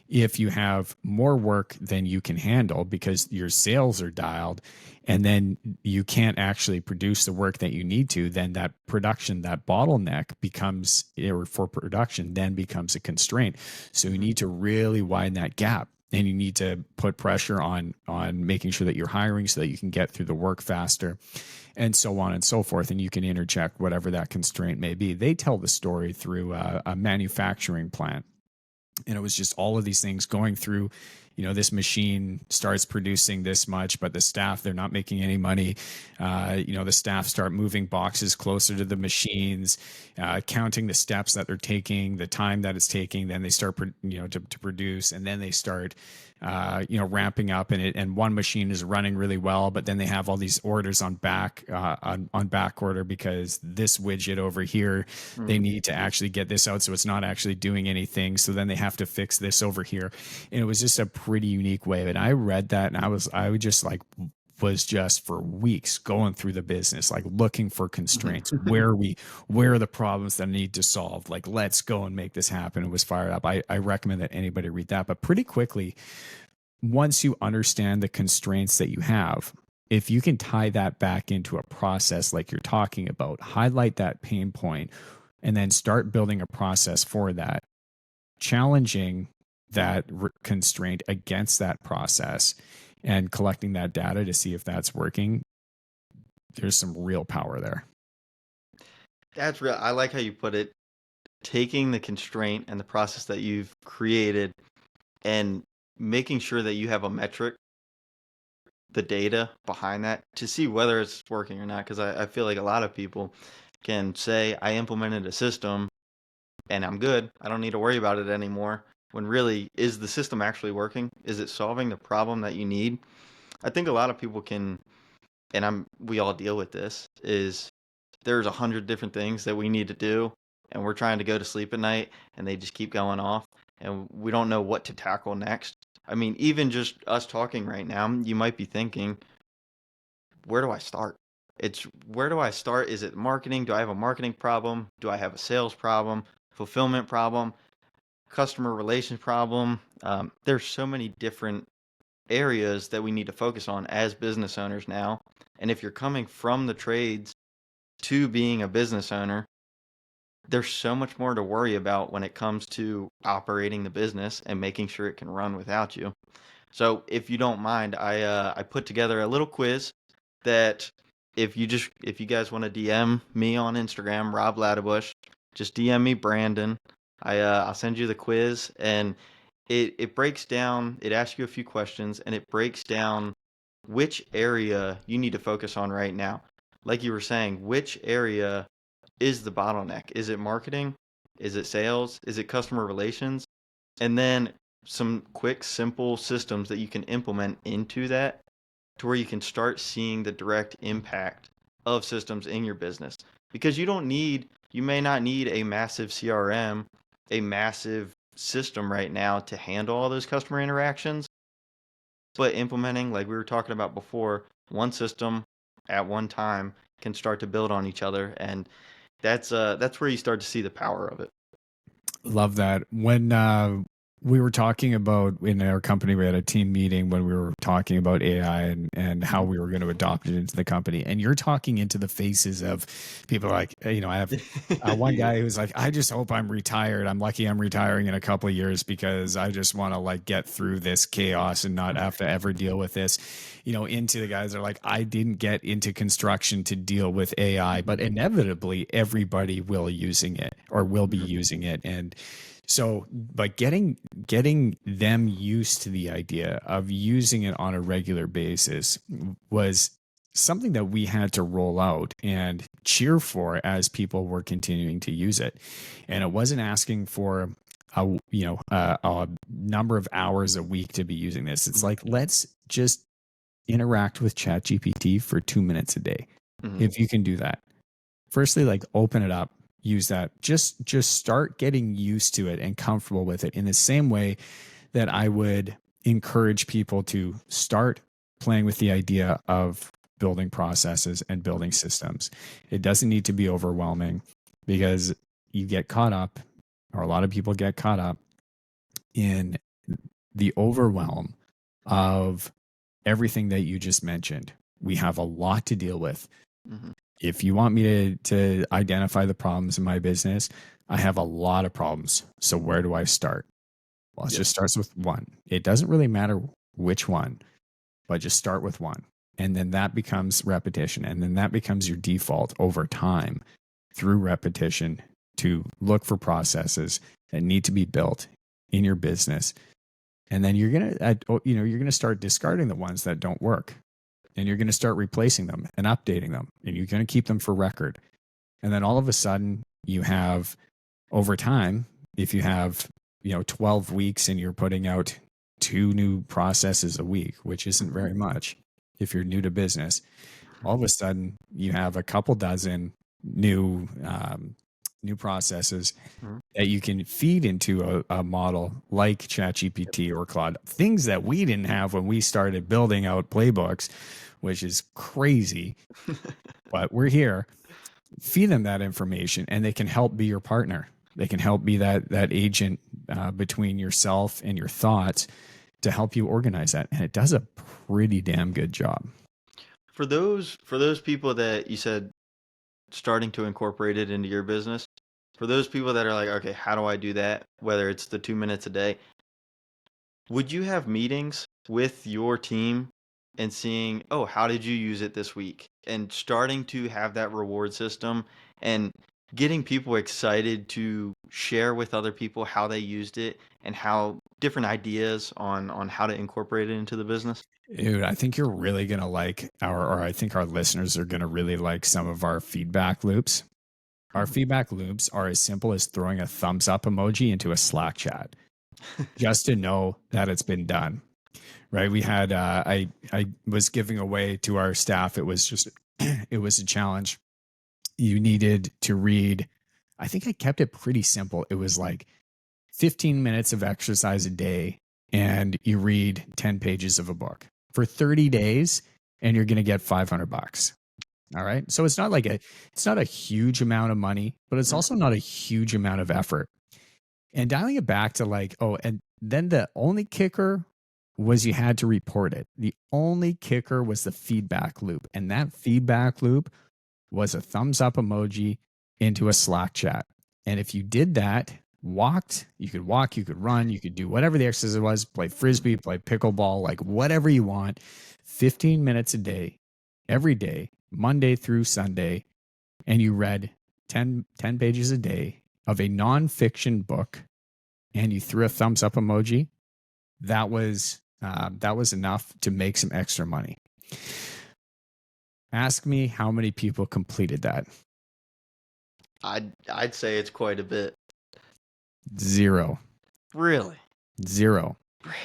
if you have more work than you can handle because your sales are dialed, and then you can't actually produce the work that you need to, then that production, that bottleneck becomes, or for production, then becomes a constraint. So you need to really widen that gap, and you need to put pressure on making sure that you're hiring so that you can get through the work faster, and so on and so forth. And you can interject whatever that constraint may be. They tell the story through a manufacturing plant. And it was just all of these things going through, this machine starts producing this much, but the staff, they're not making any money. The staff start moving boxes closer to the machines, counting the steps that they're taking, the time that it's taking. Then they start, to produce, and then they start, ramping up, and one machine is running really well, but then they have all these orders on back order because this widget over here, they need to actually get this out, so it's not actually doing anything. So then they have to fix this over here, and it was just a pretty unique way. And I read that, and I was just for weeks going through the business, like looking for constraints. Where are the problems that I need to solve? Like, let's go and make this happen. It was fired up. I recommend that anybody read that. But pretty quickly, once you understand the constraints that you have, if you can tie that back into a process like you're talking about, highlight that pain point, and then start building a process for that, challenging that constraint against that process, and collecting that data to see if that's working, there's some real power there. That's real. I like how you put it, taking the constraint and the process that you've created and making sure that you have a metric, the data behind that, to see whether it's working or not. Because I feel like a lot of people can say, I implemented a system and I'm good, I don't need to worry about it anymore. When really, is the system actually working? Is it solving the problem that you need? I think a lot of people can, and we all deal with this, is there's 100 different things that we need to do, and we're trying to go to sleep at night, and they just keep going off, and we don't know what to tackle next. I mean, even just us talking right now, you might be thinking, where do I start? Where do I start? Is it marketing? Do I have a marketing problem? Do I have a sales problem? Fulfillment problem? Customer relations problem? There's so many different areas that we need to focus on as business owners now. And if you're coming from the trades to being a business owner, there's so much more to worry about when it comes to operating the business and making sure it can run without you. So if you don't mind, I put together a little quiz that if you guys want to DM me on Instagram, Rob Ladabouche, just DM me Brandon. I'll send you the quiz, and it breaks down, it asks you a few questions, and it breaks down which area you need to focus on right now. Like you were saying, which area is the bottleneck? Is it marketing? Is it sales? Is it customer relations? And then some quick, simple systems that you can implement into that, to where you can start seeing the direct impact of systems in your business. Because you may not need a massive CRM, a massive system right now to handle all those customer interactions, but implementing, like we were talking about before, one system at one time can start to build on each other, and that's where you start to see the power of it. Love that. When we were talking about, in our company, we had a team meeting when we were talking about AI and how we were going to adopt it into the company. And you're talking into the faces of people like, I have one guy who's like, I just hope I'm retired. I'm lucky I'm retiring in a couple of years because I just want to get through this chaos and not have to ever deal with this. Into the guys that are like, I didn't get into construction to deal with AI, but inevitably everybody will using it, or will be Mhm. using it. And so, but getting them used to the idea of using it on a regular basis was something that we had to roll out and cheer for as people were continuing to use it. And it wasn't asking for a number of hours a week to be using this. It's like, let's just interact with ChatGPT for 2 minutes a day. Mhm. If you can do that, firstly, like open it up, use that. Just start getting used to it and comfortable with it in the same way that I would encourage people to start playing with the idea of building processes and building systems. It doesn't need to be overwhelming, because you get caught up, or a lot of people get caught up in the overwhelm of everything that you just mentioned. We have a lot to deal with. Mhm. If you want me to identify the problems in my business, I have a lot of problems. So where do I start? Well, it Yep. just starts with one. It doesn't really matter which one, but just start with one. And then that becomes repetition. And then that becomes your default over time through repetition to look for processes that need to be built in your business. And then you're going to start discarding the ones that don't work. And you're going to start replacing them and updating them. And you're going to keep them for record. And then all of a sudden you have, over time, if you have 12 weeks and you're putting out 2 new processes a week, which isn't very much if you're new to business, all of a sudden you have a couple dozen new processes Mhm. that you can feed into a model like ChatGPT or Claude, things that we didn't have when we started building out playbooks, which is crazy. But we're here. Feed them that information, and they can help be your partner. They can help be that agent between yourself and your thoughts to help you organize that. And it does a pretty damn good job. For those people that you said starting to incorporate it into your business, for those people that are like, okay, how do I do that? Whether it's the 2 minutes a day, would you have meetings with your team and seeing, oh, how did you use it this week? And starting to have that reward system and getting people excited to share with other people how they used it and how different ideas on how to incorporate it into the business? Dude, I think you're really going to like or I think our listeners are going to really like some of our feedback loops. Our Hmm. feedback loops are as simple as throwing a thumbs up emoji into a Slack chat just to know that it's been done. Right? We had I was giving away to our staff. It was just it was a challenge. You needed to read. I think I kept it pretty simple. It was like 15 minutes of exercise a day, and you read 10 pages of a book for 30 days, and you're going to get $500. All right. So it's not a huge amount of money, but it's Mhm. also not a huge amount of effort. And dialing it back to like, oh, and then the only kicker was you had to report it. The only kicker was the feedback loop. And that feedback loop was a thumbs up emoji into a Slack chat. And if you did that, you could walk, you could run, you could do whatever the exercise was, play frisbee, play pickleball, like whatever you want, 15 minutes a day, every day, Monday through Sunday. And you read 10 pages a day of a nonfiction book, and you threw a thumbs up emoji, that was enough to make some extra money. Ask me how many people completed that. I'd say it's quite a bit. Zero. Really? Zero. Really?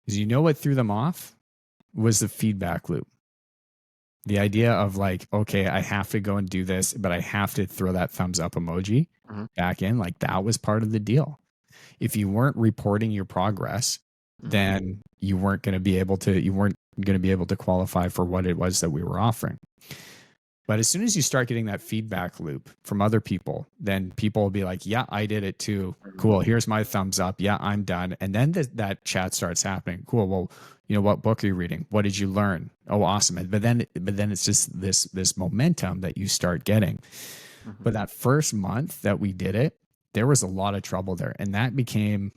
Because you know what threw them off was the feedback loop. The idea of like, okay, I have to go and do this, but I have to throw that thumbs up emoji Mhm. back in. Like that was part of the deal. If you weren't reporting your progress, Mhm. then you weren't going to be able to qualify for what it was that we were offering. But as soon as you start getting that feedback loop from other people, then people will be like, yeah, I did it too. Cool. Here's my thumbs up. Yeah, I'm done. And then that chat starts happening. Cool. Well, what book are you reading? What did you learn? Oh, awesome. But then it's just this momentum that you start getting. Mhm. But that first month that we did it, there was a lot of trouble there. And that became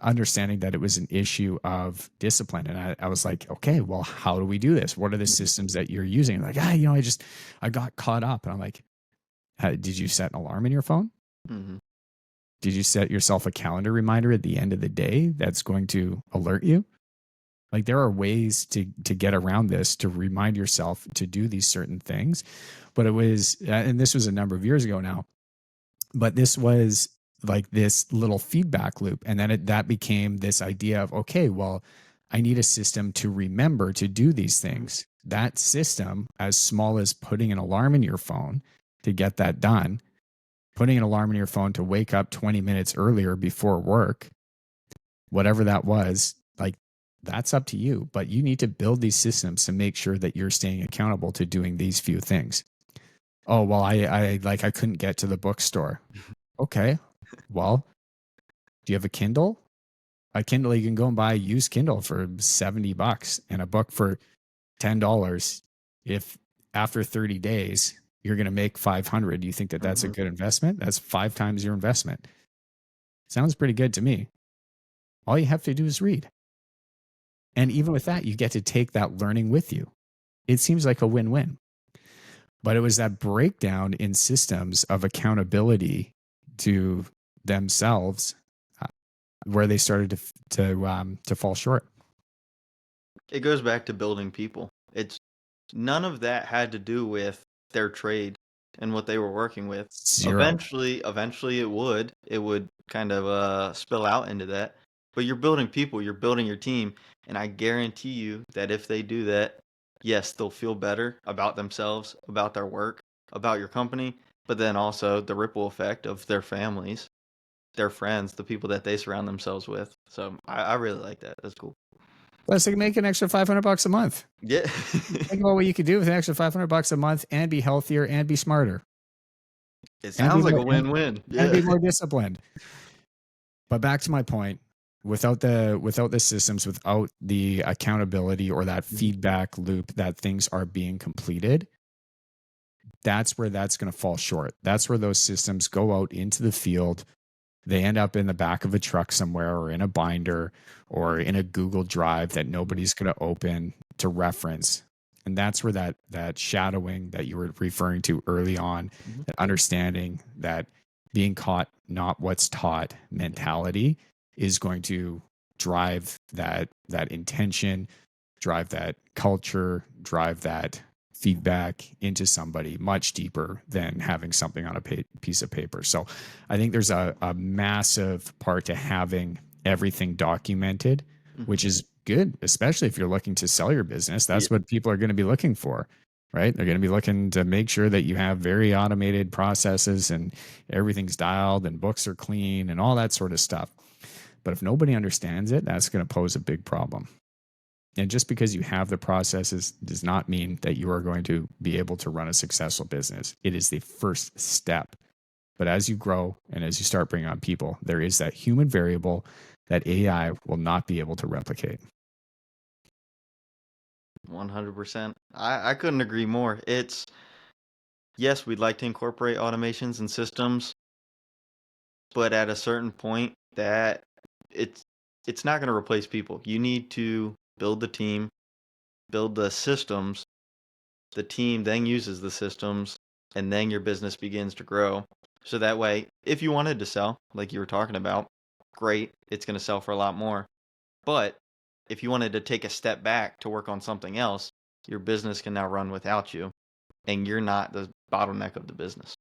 understanding that it was an issue of discipline. And I was like, okay, well, how do we do this? What are the systems that you're using? Like, I got caught up. And I'm like, Did you set an alarm in your phone? Mm-hmm. Did you set yourself a calendar reminder at the end of the day that's going to alert you? Like, there are ways to get around this, to remind yourself to do these certain things. But it was, and this was a number of years ago now, but this was like this little feedback loop. And then that became this idea of, okay, well, I need a system to remember to do these things. That system, as small as putting an alarm in your phone to get that done, putting an alarm in your phone to wake up 20 minutes earlier before work, whatever that was, like, that's up to you. But you need to build these systems to make sure that you're staying accountable to doing these few things. Oh, well, I couldn't get to the bookstore. Okay. Well, do you have a Kindle? A Kindle, you can go and buy a used Kindle for $70 and a book for $10. If after 30 days you're going to make 500, do you think that that's a good investment? That's 5 times your investment. Sounds pretty good to me. All you have to do is read. And even with that, you get to take that learning with you. It seems like a win-win. But it was that breakdown in systems of accountability to themselves where they started to fall short. It goes back to building people. It's none of that had to do with their trade and what they were working with. Zero. Eventually it would kind of spill out into that. But you're building people, you're building your team, and I guarantee you that if they do that, yes, they'll feel better about themselves, about their work, about your company, but then also the ripple effect of their families, their friends, the people that they surround themselves with. So I really like that. That's cool. Let's make an extra $500 a month. Yeah. Think about what you could do with an extra $500 a month and be healthier and be smarter. It sounds like a win-win. Yeah. And be more disciplined. But back to my point, without the systems, without the accountability or that feedback loop that things are being completed, that's where that's going to fall short. That's where those systems go out into the field. They end up in the back of a truck somewhere, or in a binder, or in a Google Drive that nobody's going to open to reference. And that's where that shadowing that you were referring to early on, that understanding that being caught, not what's taught mentality is going to drive that intention, drive that culture, drive that feedback into somebody much deeper than having something on a piece of paper. So I think there's a massive part to having everything documented, which is good, especially if you're looking to sell your business. That's what people are going to be looking for, right? They're going to be looking to make sure that you have very automated processes and everything's dialed and books are clean and all that sort of stuff. But if nobody understands it, that's going to pose a big problem. And just because you have the processes does not mean that you are going to be able to run a successful business. It is the first step. But as you grow and as you start bringing on people, there is that human variable that AI will not be able to replicate. 100%. I couldn't agree more. Yes, we'd like to incorporate automations and systems, but at a certain point that it's not going to replace people. You need to build the team, build the systems. The team then uses the systems, and then your business begins to grow. So that way, if you wanted to sell, like you were talking about, great, it's going to sell for a lot more. But if you wanted to take a step back to work on something else, your business can now run without you, and you're not the bottleneck of the business.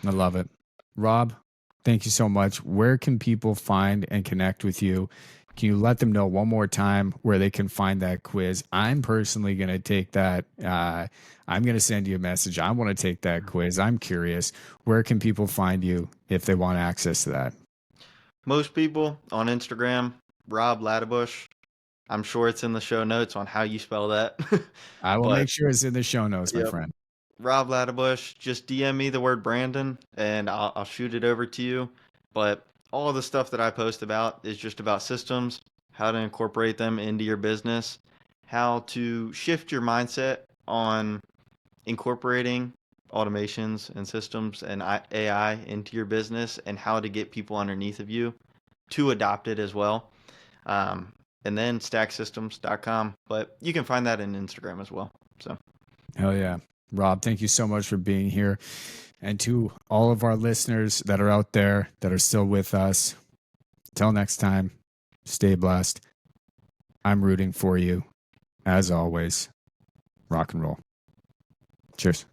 I love it. Rob, thank you so much. Where can people find and connect with you? Can you let them know one more time where they can find that quiz? I'm personally going to take that. I'm going to send you a message. I want to take that quiz. I'm curious. Where can people find you if they want access to that? Most people on Instagram, Rob Ladabouche. I'm sure it's in the show notes on how you spell that. I will make sure it's in the show notes, my friend. Rob Ladabouche, just DM me the word Brandon and I'll shoot it over to you. But all the stuff that I post about is just about systems, how to incorporate them into your business, how to shift your mindset on incorporating automations and systems and AI into your business, and how to get people underneath of you to adopt it as well. And then stacksystems.com, but you can find that in Instagram as well. So, hell yeah. Rob, thank you so much for being here. And to all of our listeners that are out there that are still with us, till next time, stay blessed. I'm rooting for you. As always, rock and roll. Cheers.